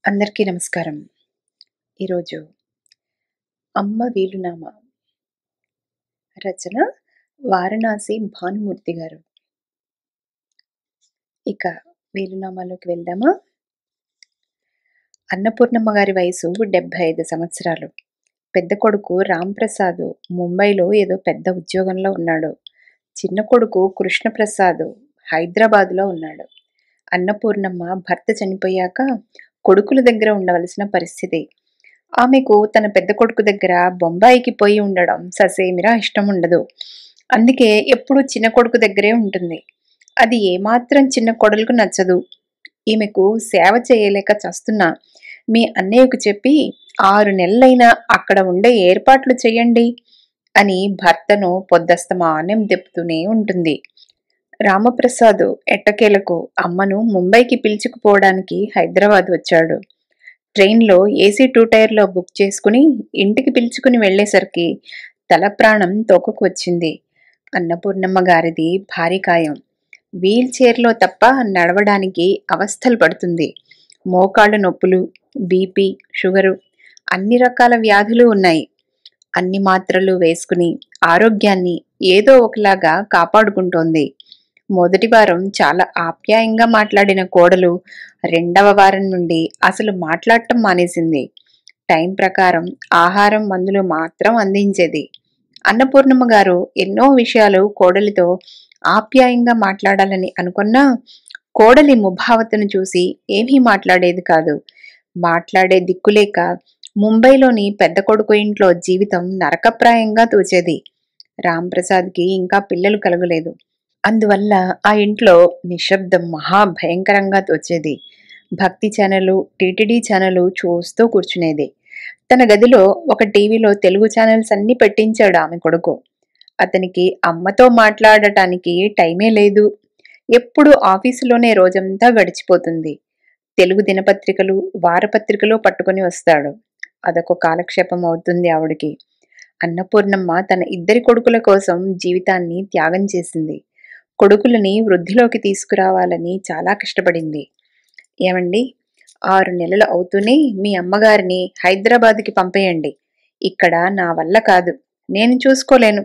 అందరికీ నమస్కారం. ఈరోజు 'అమ్మ వీలునామా' రచన వారణాసి భానుమూర్తి గారు. ఇక వీలునామాలోకి వెళ్దామా? అన్నపూర్ణమ్మ గారి వయసు 75 సంవత్సరాలు. పెద్ద కొడుకు రాంప్రసాద్ ముంబైలో ఏదో పెద్ద ఉద్యోగంలో ఉన్నాడు. చిన్న కొడుకు కృష్ణప్రసాద్ హైదరాబాదులో ఉన్నాడు. అన్నపూర్ణమ్మ భర్త చనిపోయాక కొడుకుల దగ్గర ఉండవలసిన పరిస్థితి. ఆమెకు తన పెద్ద కొడుకు దగ్గర బొంబాయికి పోయి ఉండడం ససేమిరా ఇష్టం ఉండదు. అందుకే ఎప్పుడూ చిన్న కొడుకు దగ్గరే ఉంటుంది. అది ఏమాత్రం చిన్న కొడలకు నచ్చదు. ఈమెకు సేవ చేయలేక చస్తున్నా మీ అన్నయ్యకు చెప్పి 6 నెలలైనా అక్కడ ఉండే ఏర్పాట్లు చెయ్యండి అని భర్తను పొద్దస్తమానం దెప్పుతూనే ఉంటుంది. రామప్రసాద్ ఎట్టకేలకు అమ్మను ముంబైకి పిలుచుకుపోవడానికి హైదరాబాద్ వచ్చాడు. ట్రైన్లో ఏసీ 2 టైర్లో బుక్ చేసుకుని ఇంటికి పిలుచుకుని వెళ్లేసరికి తల ప్రాణం తోకకు వచ్చింది. అన్నపూర్ణమ్మ గారిది భారీ కాయం. వీల్ చైర్లో తప్ప నడవడానికి అవస్థలు పడుతుంది. మోకాళ్ళు నొప్పులు, బీపీ, షుగరు, అన్ని రకాల వ్యాధులు ఉన్నాయి. అన్ని మాత్రలు వేసుకుని ఆరోగ్యాన్ని ఏదో ఒకలాగా కాపాడుకుంటోంది. మొదటి వారం చాలా ఆప్యాయంగా మాట్లాడిన కోడలు 2వ వారం నుండి అసలు మాట్లాడటం మానేసింది. టైం ప్రకారం ఆహారం, మందులు మాత్రం అందించేది. అన్నపూర్ణమ్మ గారు ఎన్నో విషయాలు కోడలితో ఆప్యాయంగా మాట్లాడాలని అనుకున్నా కోడలి ముభావతను చూసి ఏమీ మాట్లాడేది కాదు. మాట్లాడే దిక్కులేక ముంబైలోని పెద్ద కొడుకు ఇంట్లో జీవితం నరకప్రాయంగా తోచేది. రాంప్రసాద్కి ఇంకా పిల్లలు కలగలేదు. అందువల్ల ఆ ఇంట్లో నిశ్శబ్దం మహాభయంకరంగా తోచేది. భక్తి ఛానలు, టీటీడీ ఛానలు చూస్తూ కూర్చునేది. తన గదిలో ఒక టీవీలో తెలుగు ఛానల్స్ అన్ని పెట్టించాడు ఆమె కొడుకు. అతనికి అమ్మతో మాట్లాడటానికి టైమే లేదు. ఎప్పుడు ఆఫీసులోనే రోజంతా గడిచిపోతుంది. తెలుగు దినపత్రికలు, వారపత్రికలు పట్టుకుని వస్తాడు. అదొక కాలక్షేపం అవుతుంది ఆవిడికి. అన్నపూర్ణమ్మ తన 2 కొడుకుల కోసం జీవితాన్ని త్యాగం చేసింది. కొడుకులని వృద్ధిలోకి తీసుకురావాలని చాలా కష్టపడింది. ఏమండి, 6 నెలలు అవుతూనే మీ అమ్మగారిని హైదరాబాద్కి పంపేయండి. ఇక్కడ నా వల్ల కాదు, నేను చూసుకోలేను.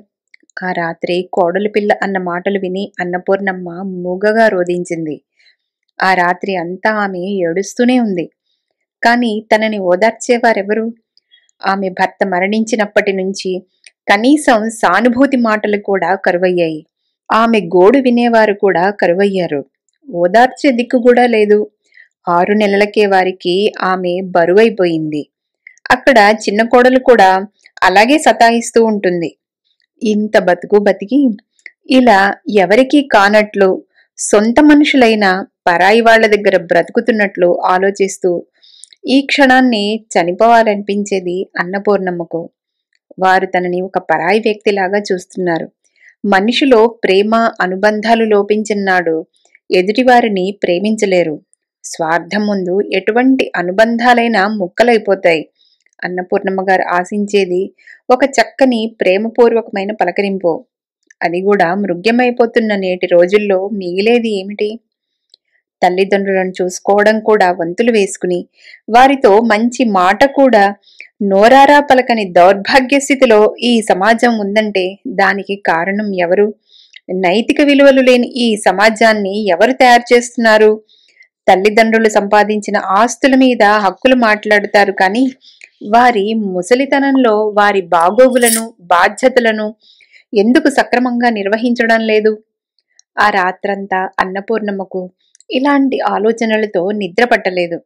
ఆ రాత్రి కోడలి పిల్ల అన్న మాటలు విని అన్నపూర్ణమ్మ మూగగా రోదించింది. ఆ రాత్రి అంతా ఆమె ఏడుస్తూనే ఉంది. కానీ తనని ఓదార్చేవారెవరు? ఆమె భర్త మరణించినప్పటి నుంచి కనీసం సానుభూతి మాటలు కూడా కరువయ్యాయి. ఆమె గోడు వినేవారు కూడా కరువయ్యారు. ఓదార్చే దిక్కు కూడా లేదు. 6 నెలలకే వారికి ఆమె బరువైపోయింది. అక్కడ చిన్న కోడలు కూడా అలాగే సతాయిస్తూ ఉంటుంది. ఇంత బతుకు బతికి ఇలా ఎవరికీ కానట్లు, సొంత మనుషులైన పరాయి వాళ్ల దగ్గర బ్రతుకుతున్నట్లు ఆలోచిస్తూ ఈ క్షణాన్ని చనిపోవాలనిపించేది అన్నపూర్ణమ్మకు. వారు తనని ఒక పరాయి వ్యక్తిలాగా చూస్తున్నారు. మనిషిలో ప్రేమ, అనుబంధాలు లోపించినాడు ఎదుటివారిని ప్రేమించలేరు. స్వార్థం ముందు ఎటువంటి అనుబంధాలైనా ముక్కలైపోతాయి. అన్నపూర్ణమ్మ గారు ఆశించేది ఒక చక్కని ప్రేమపూర్వకమైన పలకరింపు. అది కూడా మృగ్యమైపోతున్న నేటి రోజుల్లో మిగిలేది ఏమిటి? తల్లిదండ్రులను చూసుకోవడం కూడా వంతులు వేసుకుని వారితో మంచి మాట కూడా నోరారా పలకని దౌర్భాగ్య స్థితిలో ఈ సమాజం ఉందంటే దానికి కారణం ఎవరు? నైతిక విలువలు లేని ఈ సమాజాన్ని ఎవరు తయారు చేస్తున్నారు? తల్లిదండ్రులు సంపాదించిన ఆస్తుల మీద హక్కులు మాట్లాడుతారు కానీ వారి ముసలితనంలో వారి బాగోగులను, బాధ్యతలను ఎందుకు సక్రమంగా నిర్వహించడం లేదు? ఆ రాత్రంతా అన్నపూర్ణమ్మకు ఇలాంటి ఆలోచనలతో నిద్ర పట్టలేదు.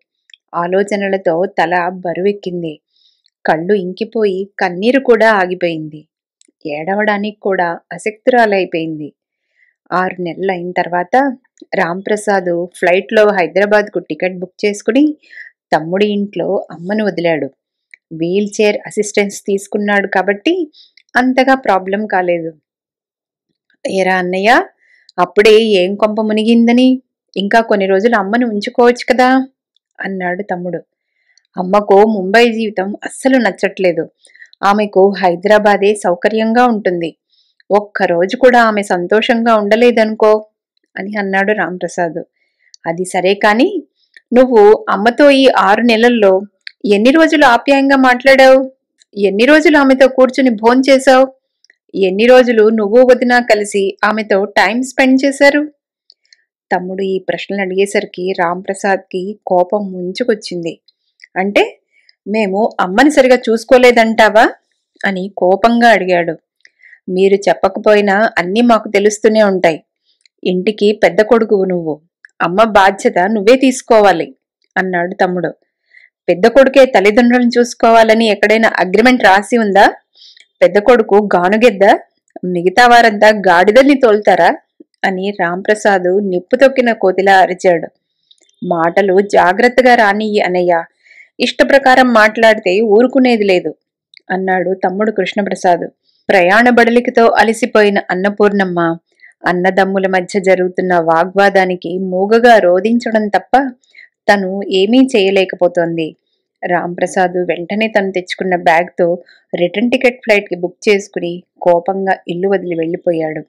ఆలోచనలతో తల బరువెక్కింది. కళ్ళు ఇంకిపోయి కన్నీరు కూడా ఆగిపోయింది. ఏడవడానికి కూడా అశక్తురాలైపోయింది. 6 నెలలైన తర్వాత రాంప్రసాద్ ఫ్లైట్లో హైదరాబాద్కు టికెట్ బుక్ చేసుకుని తమ్ముడి ఇంట్లో అమ్మను వదిలాడు. వీల్ చైర్ అసిస్టెన్స్ తీసుకున్నాడు కాబట్టి అంతగా ప్రాబ్లం కాలేదు. ఏరా అన్నయ్య, అప్పుడే ఏం కొంప మునిగిందని? ఇంకా కొన్ని రోజులు అమ్మను ఉంచుకోవచ్చు కదా అన్నాడు తమ్ముడు. అమ్మకు ముంబై జీవితం అస్సలు నచ్చట్లేదు. ఆమెకు హైదరాబాదే సౌకర్యంగా ఉంటుంది. ఒక్కరోజు కూడా ఆమె సంతోషంగా ఉండలేదనుకో అని అన్నాడు రాంప్రసాద్. అది సరే కాని నువ్వు అమ్మతో ఈ 6 నెలల్లో ఎన్ని రోజులు ఆప్యాయంగా మాట్లాడావు? ఎన్ని రోజులు ఆమెతో కూర్చుని భోంచేశావు? ఎన్ని రోజులు నువ్వు వదినా కలిసి ఆమెతో టైం స్పెండ్ చేశారు? తమ్ముడు ఈ ప్రశ్నలు అడిగేసరికి రాంప్రసాద్కి కోపం ముంచుకొచ్చింది. అంటే మేము అమ్మని సరిగా చూసుకోలేదంటావా అని కోపంగా అడిగాడు. మీరు చెప్పకపోయినా అన్నీ మాకు తెలుస్తూనే ఉంటాయి. ఇంటికి పెద్ద కొడుకువు నువ్వు. అమ్మ బాధ్యత నువ్వే తీసుకోవాలి అన్నాడు తమ్ముడు. పెద్ద కొడుకే తల్లిదండ్రులను చూసుకోవాలని ఎక్కడైనా అగ్రిమెంట్ రాసి ఉందా? పెద్ద కొడుకు గానుగెద్ద, మిగతా వారంతా గాడిదల్ని తోలుతారా అని రాంప్రసాదు నిప్పు తొక్కిన కోతిలా అరిచాడు. మాటలు జాగ్రత్తగా రానియ్యి అనయ్య, ఇష్టప్రకారం మాట్లాడితే ఊరుకునేది లేదు అన్నాడు తమ్ముడు కృష్ణప్రసాద్. ప్రయాణ బడలికతో అలసిపోయిన అన్నపూర్ణమ్మ అన్నదమ్ముల మధ్య జరుగుతున్న వాగ్వాదానికి మూగగా రోదించడం తప్ప తను ఏమీ చేయలేకపోతోంది. రాంప్రసాద్ వెంటనే తను తెచ్చుకున్న బ్యాగ్తో రిటర్న్ టికెట్ ఫ్లైట్కి బుక్ చేసుకుని కోపంగా ఇల్లు వదిలి వెళ్ళిపోయాడు.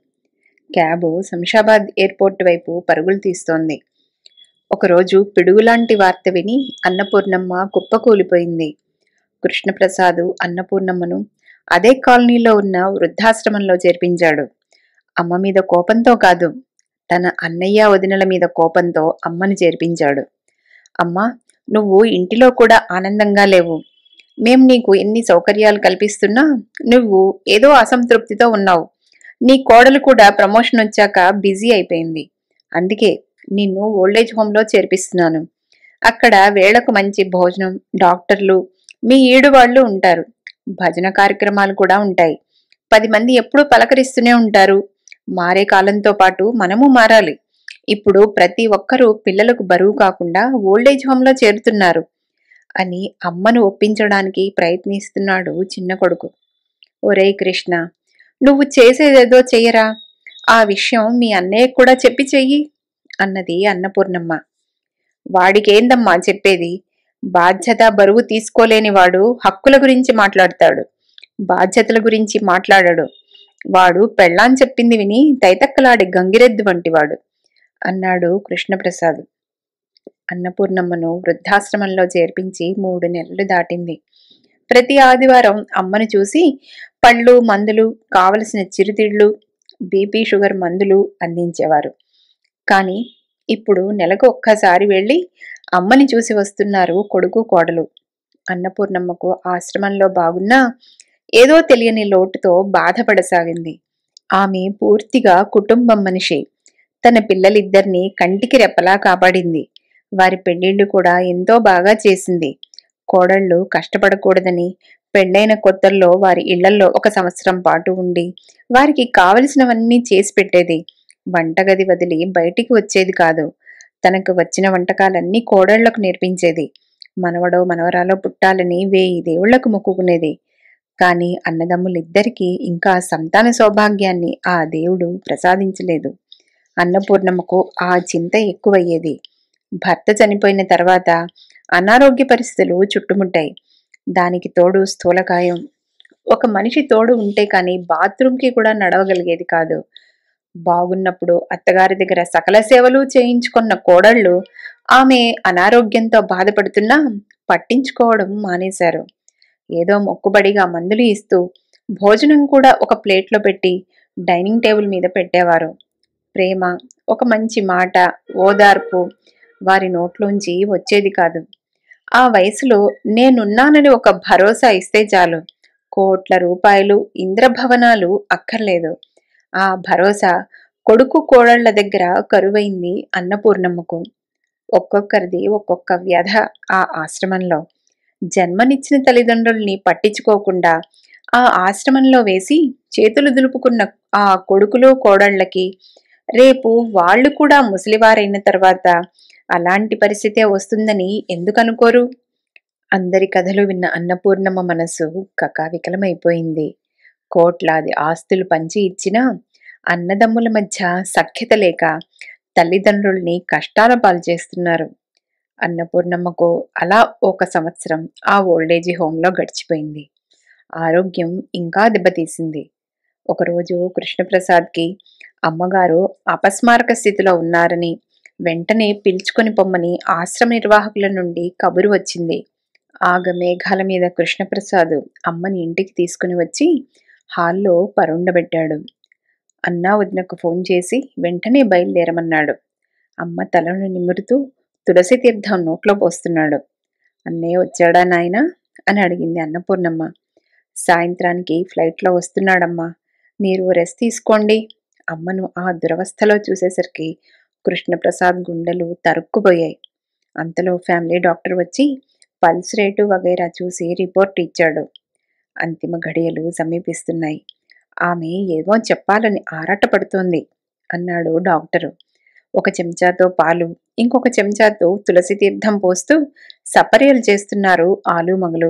క్యాబు శంషాబాద్ ఎయిర్పోర్ట్ వైపు పరుగులు తీస్తోంది. ఒకరోజు పిడుగులాంటి వార్త విని అన్నపూర్ణమ్మ కుప్పకూలిపోయింది. కృష్ణప్రసాద్ అన్నపూర్ణమ్మను అదే కాలనీలో ఉన్న వృద్ధాశ్రమంలో చేర్పించాడు. అమ్మ మీద కోపంతో కాదు, తన అన్నయ్య వదినల మీద కోపంతో అమ్మను చేర్పించాడు. అమ్మా, నువ్వు ఇంటిలో కూడా ఆనందంగా లేవు. మేం నీకు ఎన్ని సౌకర్యాలు కల్పిస్తున్నా నువ్వు ఏదో అసంతృప్తితో ఉన్నావు. నీ కోడలు కూడా ప్రమోషన్ వచ్చాక బిజీ అయిపోయింది. అందుకే నిన్ను ఓల్డేజ్ హోంలో చేర్పిస్తున్నాను. అక్కడ వేళకు మంచి భోజనం, డాక్టర్లు, మీ ఈడు వాళ్ళు ఉంటారు. భజన కార్యక్రమాలు కూడా ఉంటాయి. 10 మంది ఎప్పుడూ పలకరిస్తూనే ఉంటారు. మారే కాలంతో పాటు మనము మారాలి. ఇప్పుడు ప్రతి ఒక్కరూ పిల్లలకు బరువు కాకుండా ఓల్డేజ్ హోంలో చేరుతున్నారు అని అమ్మను ఒప్పించడానికి ప్రయత్నిస్తున్నాడు చిన్న కొడుకు. ఒరేయ్ కృష్ణ, నువ్వు చేసేదేదో చెయ్యరా, ఆ విషయం మీ అన్నయ్య కూడా చెప్పి చెయ్యి అన్నది అన్నపూర్ణమ్మ. వాడికేందమ్మా చెప్పేది? బాధ్యత బరువు తీసుకోలేనివాడు హక్కుల గురించి మాట్లాడతాడు, బాధ్యతల గురించి మాట్లాడడు. వాడు పెళ్ళాం చెప్పింది విని తైతక్కలాడి గంగిరెద్దు వంటివాడు అన్నాడు కృష్ణప్రసాద్. అన్నపూర్ణమ్మను వృద్ధాశ్రమంలో చేర్పించి 3 నెలలు దాటింది. ప్రతి ఆదివారం అమ్మను చూసి పళ్ళు, మందులు, కావలసిన చిరుతిళ్లు, బీపీ షుగర్ మందులు అందించేవారు. కానీ ఇప్పుడు నెలకు ఒక్కసారి వెళ్ళి అమ్మని చూసి వస్తున్నారు కొడుకు కోడలు. అన్నపూర్ణమ్మకు ఆశ్రమంలో బాగున్నా ఏదో తెలియని లోటుతో బాధపడసాగింది. ఆమె పూర్తిగా కుటుంబం మనిషి. తన పిల్లలిద్దరినీ కంటికి రెప్పలా కాపాడింది. వారి పెళ్లిళ్లు కూడా ఎంతో బాగా చేసింది. కోడళ్ళు కష్టపడకూడదని పెళ్లైన కొత్తల్లో వారి ఇళ్లల్లో 1 సంవత్సరం పాటు ఉండి వారికి కావలసినవన్నీ చేసి పెట్టేది. వంటగది వదిలి బయటికి వచ్చేది కాదు. తనకు వచ్చిన వంటకాలన్నీ కోడళ్లకు నేర్పించేది. మనవడో మనవరాలో పుట్టాలని 1000 దేవుళ్లకు మొక్కుకునేది. కాని అన్నదమ్ములిద్దరికీ ఇంకా సంతాన సౌభాగ్యాన్ని ఆ దేవుడు ప్రసాదించలేదు. అన్నపూర్ణమ్మకు ఆ చింత ఎక్కువయ్యేది. భర్త చనిపోయిన తర్వాత అనారోగ్య పరిస్థితులు చుట్టుముట్టాయి. దానికి తోడు స్థూలకాయం. ఒక మనిషి తోడు ఉంటే కాని బాత్రూంకి కూడా నడవగలిగేది కాదు. బాగున్నప్పుడు అత్తగారి దగ్గర సకల సేవలు చేయించుకున్న కోడళ్ళు ఆమె అనారోగ్యంతో బాధపడుతున్నా పట్టించుకోవడం మానేశారు. ఏదో మొక్కుబడిగా మందులు ఇస్తూ భోజనం కూడా ఒక ప్లేట్లో పెట్టి డైనింగ్ టేబుల్ మీద పెట్టేవారు. ప్రేమ, ఒక మంచి మాట, ఓదార్పు వారి నోట్లోంచి వచ్చేది కాదు. ఆ వయసులో నేనున్నానని ఒక భరోసా ఇస్తే చాలు. కోట్ల రూపాయలు, ఇంద్రభవనాలు అక్కర్లేదు. ఆ భరోసా కొడుకు కోడళ్ల దగ్గర కరువైంది అన్నపూర్ణమ్మకు. ఒక్కొక్కరిది ఒక్కొక్క వ్యధ ఆ ఆశ్రమంలో. జన్మనిచ్చిన తల్లిదండ్రుల్ని పట్టించుకోకుండా ఆ ఆశ్రమంలో వేసి చేతులు దులుపుకున్న ఆ కొడుకులు కోడళ్లకి రేపు వాళ్ళు కూడా ముసలివారైన తర్వాత అలాంటి పరిస్థితే వస్తుందని ఎందుకనుకోరు? అందరి కథలు విన్న అన్నపూర్ణమ్మ మనసు కకావికలమైపోయింది. కోట్లాది ఆస్తులు పంచి ఇచ్చినా అన్నదమ్ముల మధ్య సఖ్యత లేక తల్లిదండ్రుల్ని కష్టాల పాలు చేస్తున్నారు. అన్నపూర్ణమ్మకు అలా 1 సంవత్సరం ఆ ఓల్డేజీ హోంలో గడిచిపోయింది. ఆరోగ్యం ఇంకా దెబ్బతీసింది. ఒకరోజు కృష్ణప్రసాద్కి అమ్మగారు అపస్మారక స్థితిలో ఉన్నారని, వెంటనే పిలుచుకొని పొమ్మని ఆశ్రమ నిర్వాహకుల నుండి కబురు వచ్చింది. ఆగమేఘాల మీద కృష్ణప్రసాద్ అమ్మని ఇంటికి తీసుకుని వచ్చి హాల్లో పరుండబెట్టాడు. అన్నా వదినకు ఫోన్ చేసి వెంటనే బయలుదేరమన్నాడు. అమ్మ తలను నిమురుతూ తులసి తీర్థం నోట్లో పోస్తున్నాడు. అన్నయ్య వచ్చాడా నాయనా అని అడిగింది అన్నపూర్ణమ్మ. సాయంత్రానికి ఫ్లైట్లో వస్తున్నాడమ్మా, మీరు రెస్ట్ తీసుకోండి. అమ్మను ఆ దురవస్థలో చూసేసరికి కృష్ణప్రసాద్ గుండెలు తరుక్కుపోయాయి. అంతలో ఫ్యామిలీ డాక్టర్ వచ్చి పల్స్ రేటు వగైరా చూసి రిపోర్ట్ ఇచ్చాడు. అంతిమ ఘడియలు సమీపిస్తున్నాయి. ఆమె ఏవో చెప్పాలని ఆరాటపడుతోంది అన్నాడు డాక్టరు. ఒక చెంచాతో పాలు, ఇంకొక చెంచాతో తులసి తీర్థం పోస్తూ సపర్యలు చేస్తున్నారు ఆలుమగలు.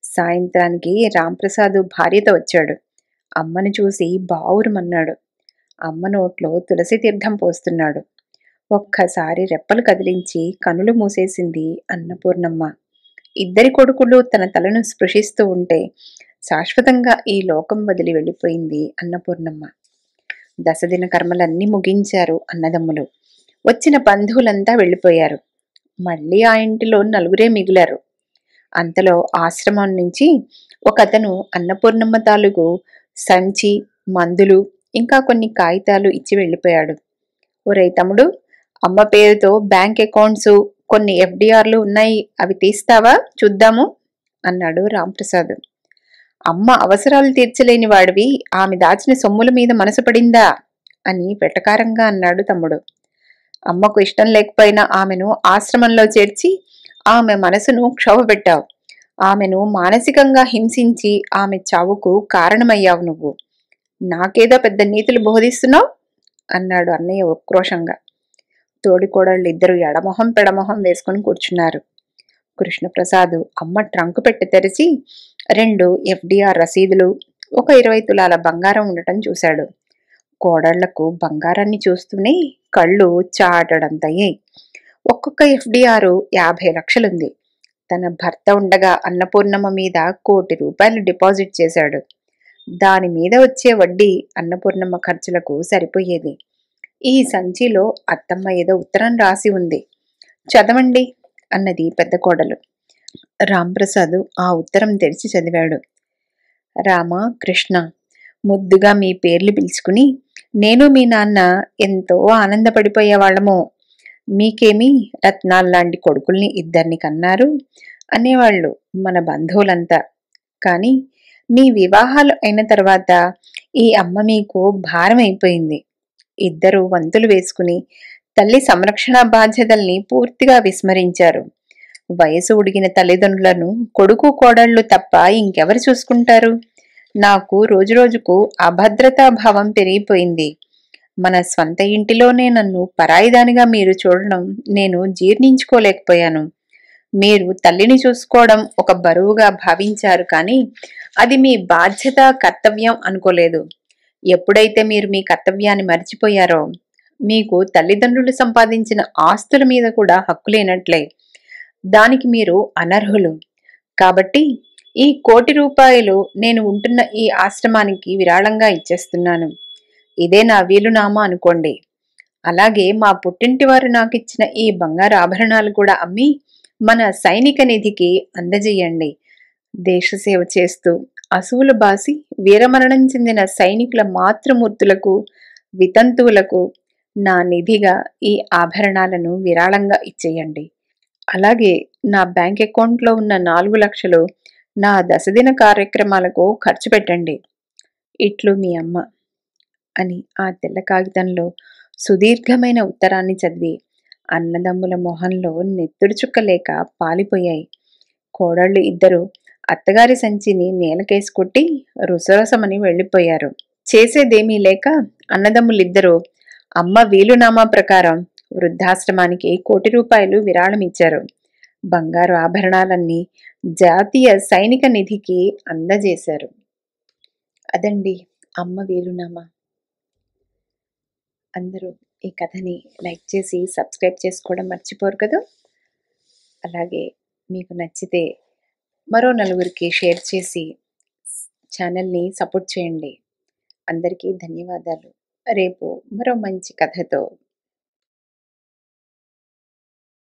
సాయంత్రానికి రాంప్రసాద్ భార్యతో వచ్చాడు. అమ్మను చూసి బావురుమన్నాడు. అమ్మ నోట్లో తులసి తీర్థం పోస్తున్నాడు. ఒక్కసారి రెప్పలు కదిలించి కనులు మూసేసింది అన్నపూర్ణమ్మ. ఇద్దరి కొడుకులు తన తలను స్పృశిస్తూ ఉంటే శాశ్వతంగా ఈ లోకం వదిలి వెళ్ళిపోయింది అన్నపూర్ణమ్మ. దశదిన కర్మలన్నీ ముగించారు అన్నదమ్ములు. వచ్చిన బంధువులంతా వెళ్ళిపోయారు. మళ్ళీ ఆ ఇంటిలో నలుగురే మిగిలారు. అంతలో ఆశ్రమం నుంచి ఒకతను అన్నపూర్ణమ్మ తాలూకు సంచి, మందులు, ఇంకా కొన్ని కాగితాలు ఇచ్చి వెళ్ళిపోయాడు. ఒరేయ్ తమ్ముడు, అమ్మ పేరుతో బ్యాంక్ అకౌంట్స్, కొన్ని ఎఫ్డిఆర్లు ఉన్నాయి, అవి తీస్తావా చూద్దాము అన్నాడు రాంప్రసాద్. అమ్మ అవసరాలు తీర్చలేని వాడివి ఆమె దాచిన సొమ్ముల మీద మనసు పడిందా అని వెటకారంగా అన్నాడు తమ్ముడు. అమ్మకు ఇష్టం లేకపోయినా ఆమెను ఆశ్రమంలో చేర్చి ఆమె మనసును క్షోభపెట్టావు. ఆమెను మానసికంగా హింసించి ఆమె చావుకు కారణమయ్యావు నువ్వు. నాకేదో పెద్ద నీతులు బోధిస్తున్నావు అన్నాడు అన్నయ్య ఉక్రోషంగా. తోడికోడళ్ళిద్దరూ ఎడమొహం పెడమొహం వేసుకుని కూర్చున్నారు. కృష్ణప్రసాద్ అమ్మ ట్రంకు పెట్టి తెరిచి 2 ఎఫ్డిఆర్ రసీదులు, ఒక 20 తులాల బంగారం ఉండటం చూశాడు. కోడళ్లకు బంగారాన్ని చూస్తూనే కళ్ళు చాటడంతయ్యాయి. ఒక్కొక్క ఎఫ్డిఆర్ 50 లక్షలుంది. తన భర్త ఉండగా అన్నపూర్ణమ్మ మీద ₹1,00,00,000 డిపాజిట్ చేశాడు. దాని మీద వచ్చే వడ్డీ అన్నపూర్ణమ్మ ఖర్చులకు సరిపోయేది. ఈ సంచిలో అత్తమ్మ ఏదో ఉత్తరం రాసి ఉంది, చదవండి అన్నది పెద్ద కోడలు. రాంప్రసాద్ ఆ ఉత్తరం తెరిచి చదివాడు. రామ, కృష్ణ, ముద్దుగా మీ పేర్లు పిలుచుకుని నేను మీ నాన్న ఎంతో ఆనందపడిపోయేవాళ్ళము. మీకేమీ రత్నాల్లాంటి కొడుకుల్ని ఇద్దరిని కన్నారు అనేవాళ్ళు మన బంధువులంతా. కానీ మీ వివాహాలు అయిన తర్వాత ఈ అమ్మ మీకు భారం అయిపోయింది. ఇద్దరు వంతులు వేసుకుని తల్లి సంరక్షణ బాధ్యతల్ని పూర్తిగా విస్మరించారు. వయసు ఉడిగిన తల్లిదండ్రులను కొడుకు కోడళ్లు తప్ప ఇంకెవరు చూసుకుంటారు? నాకు రోజురోజుకు అభద్రతా భావం పెరిగిపోయింది. మన స్వంత ఇంటిలోనే నన్ను పరాయిదానిగా మీరు చూడడం నేను జీర్ణించుకోలేకపోయాను. మీరు తల్లిని చూసుకోవడం ఒక బరువుగా భావించారు, కానీ అది మీ బాధ్యత, కర్తవ్యం అనుకోలేదు. ఎప్పుడైతే మీరు మీ కర్తవ్యాన్ని మర్చిపోయారో మీకు తల్లిదండ్రులు సంపాదించిన ఆస్తుల మీద కూడా హక్కు లేనట్లే. దానికి మీరు అనర్హులు. కాబట్టి ఈ ₹1,00,00,000 నేను ఉంటున్న ఈ ఆశ్రమానికి విరాళంగా ఇచ్చేస్తున్నాను. ఇదే నా వీలునామా అనుకోండి. అలాగే మా పుట్టింటి వారు నాకిచ్చిన ఈ బంగారు ఆభరణాలు కూడా అమ్మి మన సైనిక నిధికి అందజేయండి. దేశసేవ చేస్తూ అసువులు బాసి వీరమరణం చెందిన సైనికుల మాతృమూర్తులకు, వితంతువులకు నా నిధిగా ఈ ఆభరణాలను విరాళంగా ఇచ్చేయండి. అలాగే నా బ్యాంక్ అకౌంట్లో ఉన్న 4 లక్షలు నా దశదిన కార్యక్రమాలకు ఖర్చు పెట్టండి. ఇట్లు మీ అమ్మ అని ఆ తెల్ల కాగితంలో సుదీర్ఘమైన ఉత్తరాన్ని చదివి అన్నదమ్ముల మొహంలో నెత్తురు చుక్క లేక పాలిపోయాయి. కోడళ్ళు ఇద్దరు అత్తగారి సంచిని నేలకేసి కొట్టి రుసరుసమని వెళ్ళిపోయారు. చేసేదేమీ లేక అన్నదమ్ములిద్దరూ అమ్మ వీలునామా ప్రకారం వృద్ధాశ్రమానికి ₹1,00,00,000 విరాళం ఇచ్చారు. బంగారు ఆభరణాలన్నీ జాతీయ సైనిక నిధికి అందజేశారు. అదండి అమ్మ వీలునామా. అందరూ ఈ కథని లైక్ చేసి సబ్స్క్రైబ్ చేసుకోవడం మర్చిపోరు కదా. అలాగే మీకు నచ్చితే మరో నలుగురికి షేర్ చేసి ఛానల్ని సపోర్ట్ చేయండి. అందరికీ ధన్యవాదాలు. రేపు మరో మంచి కథతో